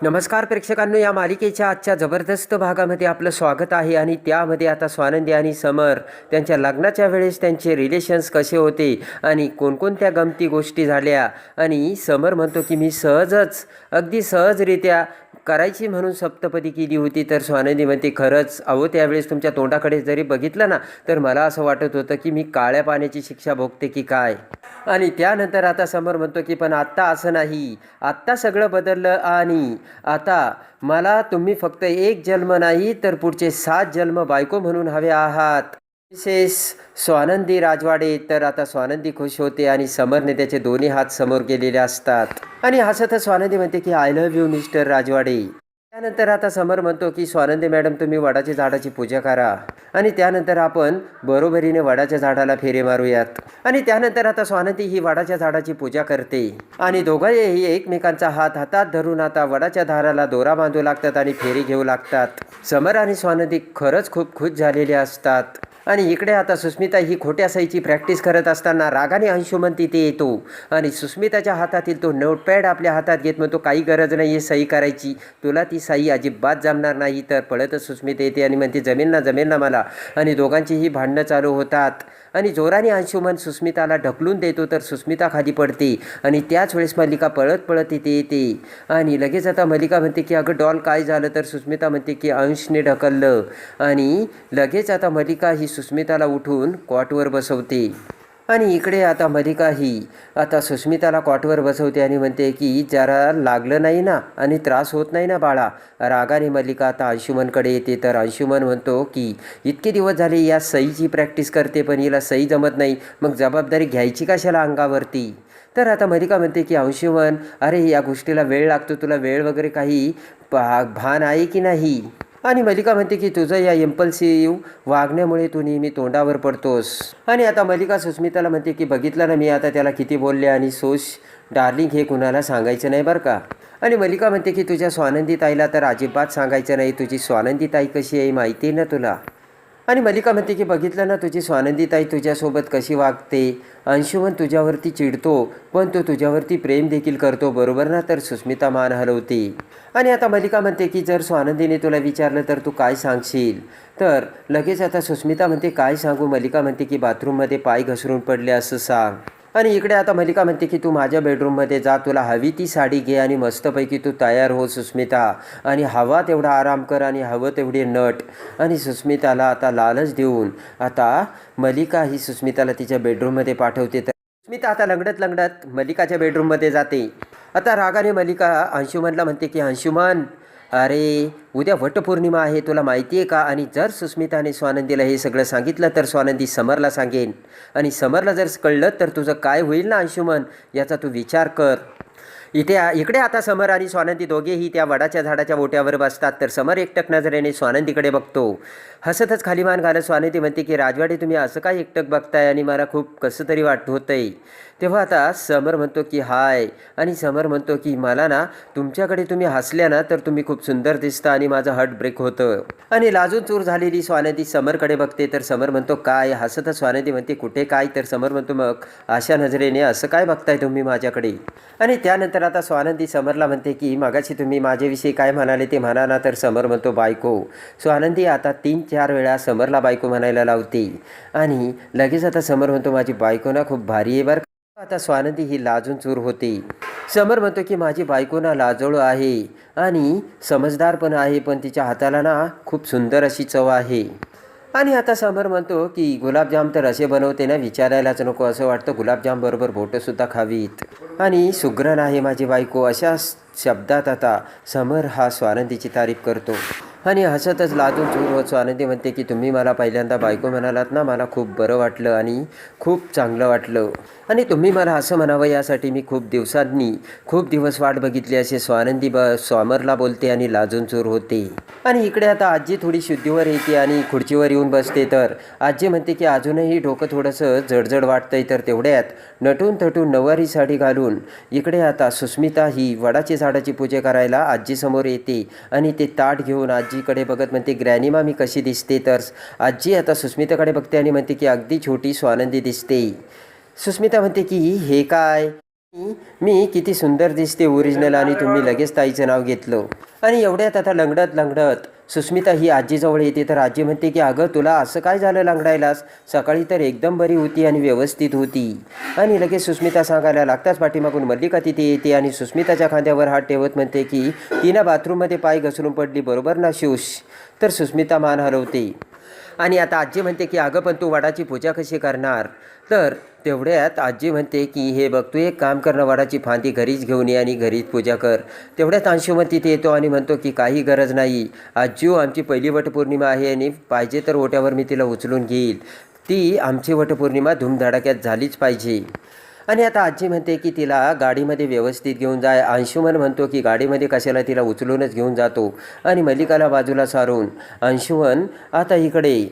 नमस्कार प्रेक्षकांनो, या मालिकेच्या आजच्या जबरदस्त भागामध्ये आपलं स्वागत आहे. आणि त्यामध्ये आता स्वानंदी आणि समर त्यांच्या लग्नाच्या वेळेस त्यांचे रिलेशन्स कसे होते आणि कोणकोणत्या गमती गोष्टी झाल्या. आणि समर म्हणतो की मी अगदी सहजरित्या करायची म्हणून सप्तपदी केली होती. तर स्वानंदी म्हणते खरंच अहो, त्यावेळेस तुमच्या तोंडाकडे जरी बघितलं ना तर मला असं वाटत होतं की मी काळ्या पाण्याची शिक्षा भोगते की काय. आणि त्यानंतर आता समर म्हणतो की पण आत्ता असं नाही, आत्ता सगळं बदललं आणि आता मला तुम्ही फक्त एक जन्म नाही तर पुढचे 7 जन्म बायको म्हणून हवे आहात. विशेष स्वानंदी राजवाडे. तर आता स्वानंदी खुश होते आणि समरने त्याचे दोन्ही हात समोर केलेले असतात आणि हसतच स्वानंदी म्हणते की आय लव्ह यू मिस्टर राजवाडे. त्यानंतर आता समर म्हणतो की स्वानंदी मॅडम तुम्ही वडाच्या झाडाची पूजा करा आणि त्यानंतर आपण बरोबरीने वडाच्या झाडाला फेरे मारूयात. आणि त्यानंतर आता स्वानंदी ही वडाच्या झाडाची पूजा करते आणि दोघंही एकमेकांचा हात हातात धरून आता वडाच्या दाराला दोरा बांधू लागतात आणि फेरी घेऊ लागतात. समर आणि स्वानंदी खरंच खूप खुश झालेले असतात. आणि इकडे आता सुस्मिता ही खोट्या सहीची प्रॅक्टिस करत असताना रागाने अंशुमन तिथे येतो आणि सुस्मिताच्या हातातील तो नोटपॅड आपल्या हातात घेत म्हणतो काही गरज नाही आहे सही करायची, तुला ती सही अजिबात जमणार नाही. तर पळतच सुस्मिता येते आणि म्हणते जमेल ना मला. आणि दोघांचीही भांडणं चालू होतात आणि जोराने अंशुमन सुस्मिताला ढकलून देतो तर सुस्मिता खाली पडते. आणि त्याच वेळेस मल्लिका पळत पळत इथे येते आणि लगेच आता मल्लिका म्हणते की अगं डॉल काय झालं. तर सुस्मिता म्हणते की अंशने ढकललं. आणि लगेच आता मल्लिका ही सुस्मिताला उठून कॉटवर बसवते. आणि इकडे आता मल्लिका ही आता सुस्मिताला कॉटवर बसवते आणि म्हणते की जरा लागलं नाही ना आणि त्रास होत नाही ना बाळा. रागाने मल्लिका आता अंशुमनकडे येते. तर अंशुमन म्हणतो की इतके दिवस झाले या सहीची प्रॅक्टिस करते पण हिला सही जमत नाही, मग जबाबदारी घ्यायची कशाला अंगावरती. तर आता मल्लिका म्हणते की अंशुमन अरे या गोष्टीला वेळ लागतो, तुला वेळ वगैरे काही भान आहे की नाही. आणि मल्लिका म्हणते की तुझं या इम्पल्सिव्ह वागण्यामुळे तू नेहमी तोंडावर पडतोस. आणि आता मल्लिका सुस्मिताला म्हणते की बघितलं ना मी आता त्याला किती बोलले आणि डार्लिंग हे कुणाला सांगायचं नाही बरं का. आणि मल्लिका म्हणते की तुझ्या स्वानंदी ताईला तर अजिबात सांगायचं नाही, तुझी स्वानंदी ताई कशी आहे माहिती आहे ना तुला. आणि मल्लिका म्हणते की बघितलं ना तुझी स्वानंदी ताई तुझ्यासोबत कशी वागते. अंशुमन तुझ्यावरती चिडतो पण तो तुझ्यावरती प्रेम देखील करतो बरोबर ना. तर सुस्मिता मान हलवते. आणि आता मल्लिका म्हणते की जर स्वानंदीने तुला विचारलं तर तू काय सांगशील. तर लगेच आता सुस्मिता म्हणते काय सांगू. मल्लिका म्हणते की बाथरूममध्ये पाय घसरून पडले असं सांग. आणि इकडे आता मल्लिका म्हणते की तू माझ्या बेडरूममध्ये जा, तुला हवी ती साडी घे आणि मस्तपैकी तू तयार हो सुस्मिता आणि हवा तेवढा आराम कर आणि हवं तेवढे नट. आणि सुस्मिताला आता लालच देऊन आता मल्लिका ही सुस्मिताला तिच्या बेडरूममध्ये पाठवते. तर सुस्मिता आता लंगडत मल्लिकाच्या बेडरूममध्ये जाते. आता रागाने मल्लिका अंशुमनला म्हणते की अंशुमन अरे उद्या वटपौर्णिमा आहे तुला माहिती आहे का. आणि जर सुस्मिताने स्वानंदीला हे सगळं सांगितलं तर स्वानंदी समरला सांगेन आणि समरला जर कळलं तर तुझं काय होईल ना अंशुमन, याचा तू विचार कर. इकडे आता समर आणि स्वानंदी दोघेही त्या वडाच्या झाडाच्या ओट्यावर बसतात. तर समर एकटक नजरेने स्वानंदीकडे बघतो. हसतच खाली मान घालत स्वानंदी म्हणते की राजवाडे तुम्ही असं काय एकटक बघताय आणि मला खूप कसं तरी होतंय. तेव्हा आता समर म्हणतो की हाय. आणि समर म्हणतो की मला ना तुमच्याकडे तुम्ही हसल्या ना तर तुम्ही खूप सुंदर दिसता आणि माझं हार्ट ब्रेक होतं. आणि लाजून चूर झालेली स्वानंदी समरकडे बघते. तर समर म्हणतो काय. हसतच स्वानंदी म्हणते कुठे काय. तर समर म्हणतो मग अशा नजरेने असं काय बघताय तुम्ही माझ्याकडे. आणि त्यानंतर आता स्वानंदी समरला म्हणते की मागाशी तुम्ही माझ्याविषयी काय म्हणाले ते म्हणा ना. तर समर म्हणतो बायको. स्वानंदी आता 3-4 वेळा समरला बायको म्हणायला लावते. आणि लगेच आता समर म्हणतो माझी बायको ना खूप भारी आहे बरं. आता स्वानंदी ही लाजून चूर होते. समर म्हणतो की माझी बायको ना लाजोळ आहे आणि समजदार पण आहे पण तिच्या हाताला ना खूप सुंदर अशी चव आहे. आणि आता समर म्हणतो की गुलाबजाम तर असे बनवते ना विचारायलाच नको, असं वाटतं गुलाबजाम बरोबर बोटंसुद्धा खावीत. आणि सुग्रण आहे माझी बायको. अशा शब्दात आता समर हा स्वानंदीची तारीफ करतो. आणि हसतच लाजून चूर होत स्वानंदी म्हणते की तुम्ही मला पहिल्यांदा बायको म्हणालात ना मला खूप बरं वाटलं आणि खूप चांगलं वाटलं. आणि तुम्ही मला असं म्हणावं यासाठी मी खूप दिवस वाट बघितली असे स्वानंदी समरला बोलते आणि लाजून चूर होते. आणि इकडे आता आजी थोडी शुद्धीवर येते आणि खुर्चीवर येऊन बसते. तर आजी म्हणते की अजूनही डोकं थोडंसं जडजड वाटतंय. तर तेवढ्यात नटून थटून नऊवारी साडी घालून इकडे आता सुस्मिता ही वडाची झाडाची पूजा करायला आजीसमोर येते आणि ते ताट घेऊन आजीकडे बघत म्हणते ग्रॅनीमा मी कशी दिसते. तर आजी आता सुस्मिताकडे बघते आणि म्हणते की अगदी छोटी स्वानंदी दिसते. सुस्मिता म्हणते की हे काय. मी किती सुंदर दिसते ओरिजिनल आणि तुम्ही लगेच ताईचं नाव घेतलं. आणि एवढ्यात आता लंगडत लंगडत सुस्मिता ही आजीजवळ येते तर आजी म्हणते की अगं तुला असं काय झालं लंगडायलास, सकाळी तर एकदम बरी होती आणि व्यवस्थित होती. आणि लगेच सुस्मिता सांगायला लागताच पाठीमागून मल्लिका तिथे येते आणि सुस्मिताच्या खांद्यावर हात ठेवत म्हणते की तिनं बाथरूममध्ये पाय घसरून पडली बरोबर ना शूश. तर सुस्मिता मान हलवते आणि आता आजी म्हणते की अगं पण तू वडाची पूजा कशी करणार. तर तेवढ्यात आजी म्हणते की हे बघ तू एक काम कर ना, वडाची फांदी घरीच घेऊन ये आणि घरीच पूजा कर. तेवढ्यात अंशुमन तिथे येतो आणि म्हणतो की काही गरज नाही आजी, आमची पहिली वटपौर्णिमा आहे आणि पाहिजे तर ओट्यावर मी तिला उचलून घेईल. ती आमची वटपौर्णिमा धूमधडाक्यात झालीच पाहिजे. आणि आता आजी म्हणते की तिला गाडीमध्ये व्यवस्थित घेऊन जाय. अंशुमन म्हणतो की गाडीमध्ये कशाला, तिला उचलूनच घेऊन जातो. आणि मल्लिकाला बाजूला सारून अंशुमन आता इकडे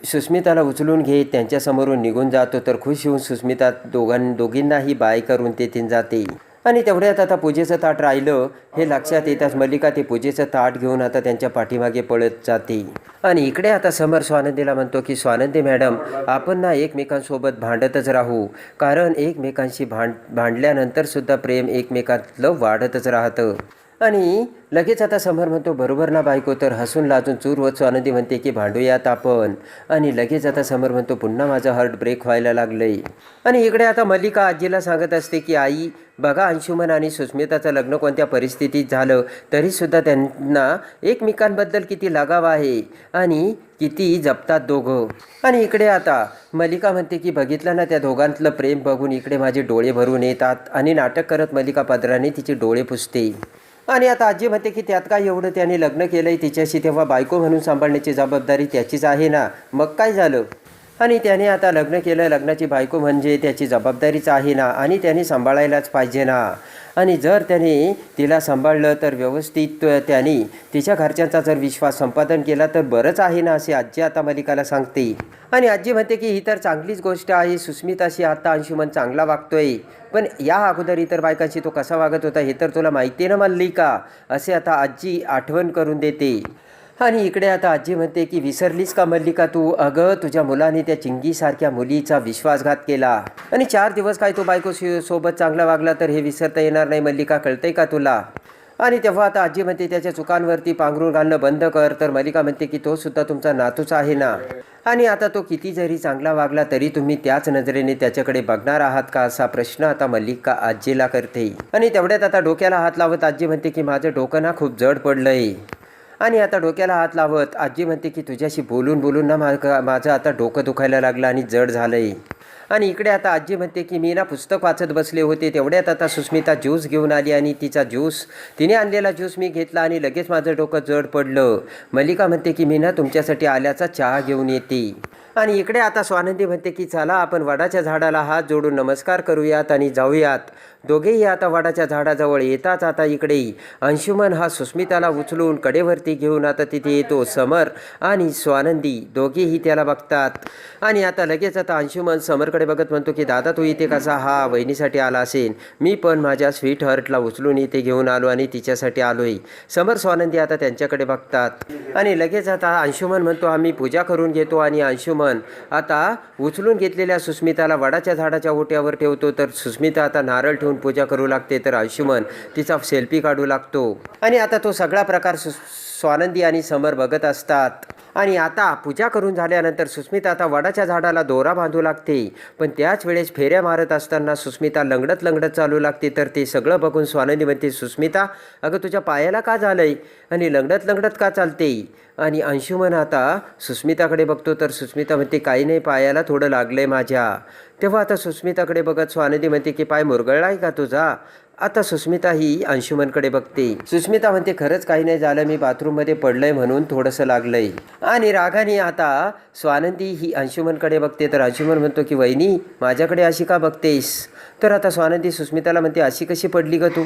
सुस्मिताला उचलून घेत त्यांच्यासमोरून निघून जातो. तर खुश होऊन सुस्मिता दोघींनाही बाय करून तेथून जाते. आणि तेवढ्यात आता पूजेचं ताट राहिलं हे लक्षात येताच मल्लिका ते पूजेचं ताट घेऊन आता त्यांच्या पाठीमागे पळत जाते. आणि इकडे आता समर स्वानंदीला म्हणतो की स्वानंदी मॅडम, आपण ना एकमेकांसोबत भांडतच राहू, कारण एकमेकांशी भांडल्यानंतरसुद्धा प्रेम एकमेकातलं वाढतच राहतं. आणि लगेच आता समर म्हणतो बरोबर ना बायको. तर हसून लाजून चूर व स्वानंदी म्हणते की भांडूयात आपण. आणि लगेच आता समर म्हणतो पुन्हा माझं हार्ट ब्रेक व्हायला लागलंय. आणि इकडे आता मल्लिका आजीला सांगत असते की आई बघा, अंशुमन आणि सुस्मिताचं लग्न कोणत्या परिस्थितीत झालं तरीसुद्धा त्यांना एकमेकांबद्दल किती लगाव आहे आणि किती जपतात दोघं. आणि इकडे आता मल्लिका म्हणते की बघितलं ना, त्या दोघांतलं प्रेम बघून इकडे माझे डोळे भरून येतात. आणि नाटक करत मल्लिका पदराने तिचे डोळे पुसते. आणि आता आजी म्हणते की त्यात काय एवढं, त्याने लग्न केलं आहे तिच्याशी, तेव्हा बायको म्हणून सांभाळण्याची जबाबदारी त्याचीच आहे ना, मग काय झालं. आणि त्याने आता लग्न केलं, लग्नाची बायको म्हणजे त्याची जबाबदारीच आहे ना, आणि त्याने सांभाळायलाच पाहिजे ना. आणि जर त्याने तिला सांभाळलं तर व्यवस्थित त्याने तिच्या घरच्यांचा जर विश्वास संपादन केला तर बरंच आहे ना, असे आजी आता मल्लिकाला सांगते. आणि आजी म्हणते की ही तर चांगलीच गोष्ट आहे, सुस्मिताशी आता अंशुमन चांगला वागतोय, पण या अगोदर इतर बायकांशी तो कसा वागत होता हे तर तुला माहिती आहे ना मल्लिका, असे आता आजी आठवण करून देते. आणि इकडे आता आजी म्हणते की विसरलीस का मल्लिका तू, अगं तुझ्या मुलाने त्या चिंगीसारख्या मुलीचा विश्वासघात केला आणि 4 दिवस काय तो बायको सोबत चांगला वागला, तर हे विसरता येणार नाही मल्लिका, कळतंय का तुला. आणि तेव्हा आता आजी म्हणते त्याच्या चुकांवरती पांघरून घालणं बंद कर. तर मल्लिका म्हणते की तो सुद्धा तुमचा नातूच आहे ना, आणि आता तो किती जरी चांगला वागला तरी तुम्ही त्याच नजरेने त्याच्याकडे बघणार आहात का, असा प्रश्न आता मल्लिका आजीला करते. आणि तेवढ्यात आता डोक्याला हात लावत आजी म्हणते की माझं डोकं ना खूप जड पडलंय. आणि आता डोक्याला हात लावत आजी म्हणते की तुझ्याशी बोलून बोलून ना माझं आता डोकं दुखायला लागलं आणि जड झालंय. आणि इकडे आता आजी म्हणते की मी ना पुस्तक वाचत बसले होते, तेवढ्यात आता सुस्मिता ज्यूस घेऊन आली आणि तिने आणलेला ज्यूस मी घेतला आणि लगेच माझं डोकं जड पडलं. मल्लिका म्हणते की मी ना तुमच्यासाठी आल्याचा चहा घेऊन येते. आणि इकडे आता स्वानंदी म्हणते की चला आपण वडाच्या झाडाला हात जोडून नमस्कार करूयात आणि जाऊयात. दोघेही आता वडाच्या झाडाजवळ येताच आता इकडे अंशुमन हा सुस्मिताला उचलून कडेवरती घेऊन आता तिथे येतो. समर आणि स्वानंदी दोघेही त्याला बघतात. आणि आता लगेच आता अंशुमन समरकडे बघत म्हणतो की दादा तू इथे कसा, हा वहिनीसाठी आला असेल, मी पण माझ्या स्वीट हार्टला उचलून इथे घेऊन आलो आणि तिच्यासाठी आलोय. समर स्वानंदी आता त्यांच्याकडे बघतात. आणि लगेच आता अंशुमन म्हणतो आम्ही पूजा करून घेतो. आणि अंशुमन आता उचलून घेतलेल्या सुस्मिताला वडाच्या झाडाच्या ओट्यावर ठेवतो. तर सुस्मिता आता नारळ ठेवून पूजा करू लागते, तर अंशुमन तिचा सेल्फी काढू लागतो. आणि आता तो सगळा प्रकार स्वानंदी आणि समर बघत असतात. आणि आता पूजा करून झाल्यानंतर सुस्मिता आता वडाच्या झाडाला दोरा बांधू लागते, पण त्याच वेळेस फेऱ्या मारत असताना सुस्मिता लंगडत चालू लागते. तर ते सगळं बघून स्वानंदी म्हणते सुस्मिता अगं तुझ्या पायाला का झालंय आणि लंगडत का चालते. आणि अंशुमन आता सुस्मिताकडे बघतो, तर सुस्मिता म्हणते काही नाही, पायाला थोडं लागलंय माझ्या. तेव्हा आता सुस्मिताकडे बघत स्वानंदी म्हणते की पाय मुरगळला आहे का तुझा. आता सुस्मिता ही अंशुमनकडे बघते. सुस्मिता म्हणते खरंच काही नाही झालं, मी बाथरूममध्ये पडलंय म्हणून थोडंसं लागलंय. आणि रागाने आता स्वानंदी ही अंशुमनकडे बघते. तर अंशुमन म्हणतो की वहिनी माझ्याकडे अशी का बघतेस. तर आता स्वानंदी सुस्मिताला म्हणते अशी कशी पडली ग तू.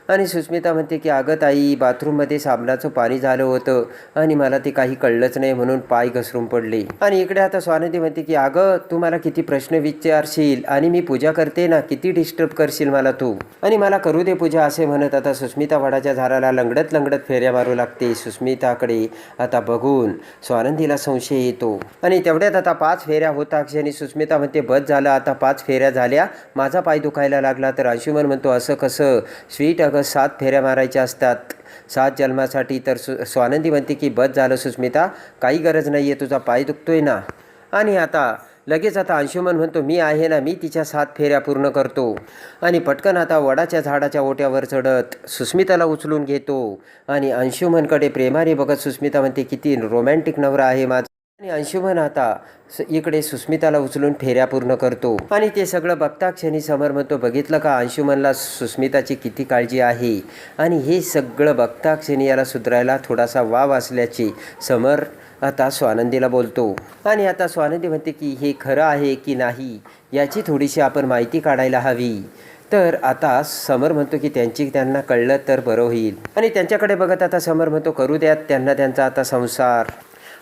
आणि सुस्मिता म्हणते की अगं ताई, बाथरूममध्ये साबणाचं पाणी झालं होतं आणि मला ते काही कळलंच नाही म्हणून पाय घसरून पडले. आणि इकडे आता स्वानंदी म्हणते की अगं, तू मला किती प्रश्न विचारशील आणि मी पूजा करते ना, किती डिस्टर्ब करशील मला तू, आणि मला करू दे पूजा असे म्हणत आता सुस्मिता वडाच्या झाडाला लंगडत लंगडत फेऱ्या मारू लागते. सुस्मिताकडे आता बघून स्वानंदीला संशय येतो आणि तेवढ्यात आता 5 फेऱ्या होता क्षणी सुस्मिता म्हणते बस झालं, आता 5 फेऱ्या झाल्या, माझा पाय दुखायला लागला. तर अंशुमन म्हणतो असं कसं स्वीट, अगं 7 फेऱ्या मारायच्या असतात 7 जन्मासाठी. तर स्वानंदी म्हणते की बस झालं सुस्मिता, काही गरज नाही आहे, तुझा पाय दुखतोय ना. आणि आता लगेच आता अंशुमन म्हणतो मी आहे ना, मी तिच्या 7 फेऱ्या पूर्ण करतो. आणि पटकन आता वडाच्या झाडाच्या ओट्यावर चढत सुस्मिताला उचलून घेतो आणि अंशुमनकडे प्रेमाने बघत सुस्मिता म्हणते किती रोमॅन्टिक नवरा आहे माझा. आणि अंशुमन आता इकडे सुस्मिताला उचलून फेऱ्या पूर्ण करतो. आणि ते सगळं बघता क्षणी समर म्हणतो बघितलं का, अंशुमनला सुस्मिताची किती काळजी आहे. आणि हे सगळं बघता क्षणी याला सुधारायला थोडासा वाव असल्याचे समर आता स्वानंदीला बोलतो. आणि आता स्वानंदी म्हणते की हे खरं आहे की नाही याची थोडीशी आपण माहिती काढायला हवी. तर आता समर म्हणतो की त्यांना कळलं तर बरं होईल. आणि त्यांच्याकडे बघत आता समर म्हणतो करू द्यात त्यांना त्यांचा आता संसार.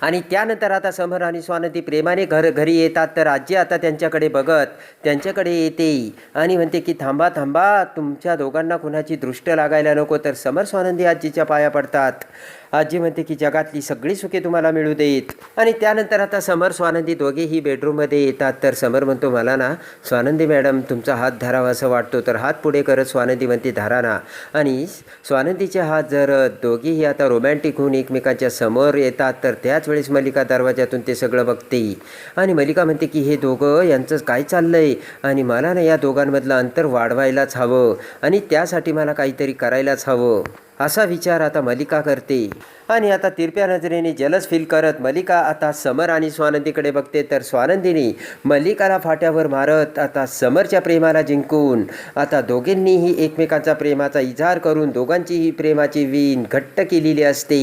आणि त्यानंतर आता समर आणि स्वानंदी प्रेमाने घरी येतात. तर आजी आता त्यांच्याकडे बघत त्यांच्याकडे येते आणि म्हणते की थांबा थांबा, तुमच्या दोघांना कुणाची दृष्ट लागायला नको. तर समर स्वानंदी आजीच्या पाया पडतात. आजी म्हणते की जगातली सगळी सुखे तुम्हाला मिळू देत. आणि त्यानंतर आता समर स्वानंदी दोघेही बेडरूममध्ये येतात. तर समर म्हणतो मला ना स्वानंदी मॅडम तुमचा हात धरावा असं वाटतो. तर हात पुढे करत स्वानंदी म्हणते धरा ना. आणि स्वानंदीचे हात जर दोघेही आता रोमॅन्टिक होऊन एकमेकांच्या समोर येतात. तर त्याच वेळेस मल्लिका दरवाजातून ते सगळं बघते आणि मल्लिका म्हणते की हे दोघं यांचं काय चाललंय आणि मला ना या दोघांमधलं अंतर वाढवायलाच हवं आणि त्यासाठी मला काहीतरी करायलाच हवं असा विचार आता मल्लिका करते. आणि आता तिरप्या नजरेने जलस फील करत मल्लिका आता समर आणि स्वानंदीकडे बघते. तर स्वानंदीने मल्लिकाला फाट्यावर मारत आता समरच्या प्रेमाला जिंकून आता दोघींनीही एकमेकांचा प्रेमाचा इजहार करून दोघांचीही प्रेमाची वीण घट्ट केलेली असते.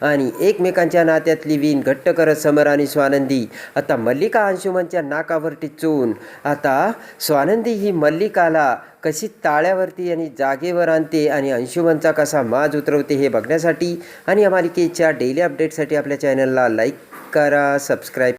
आणि एकमेकांच्या नात्यातली वीण घट्ट करत समर आणि स्वानंदी आता मल्लिका अंशुमनच्या नाकावर टिचून आता स्वानंदी ही मल्लिकाला कशी ताळ्यावरती आणि जागेवर आणते आणि अंशुमनचा कसा माज उतरवते हे बघण्यासाठी आणि या मालिकेच्या डेली अपडेटसाठी आपल्या चॅनलला लाईक करा, सबस्क्राईब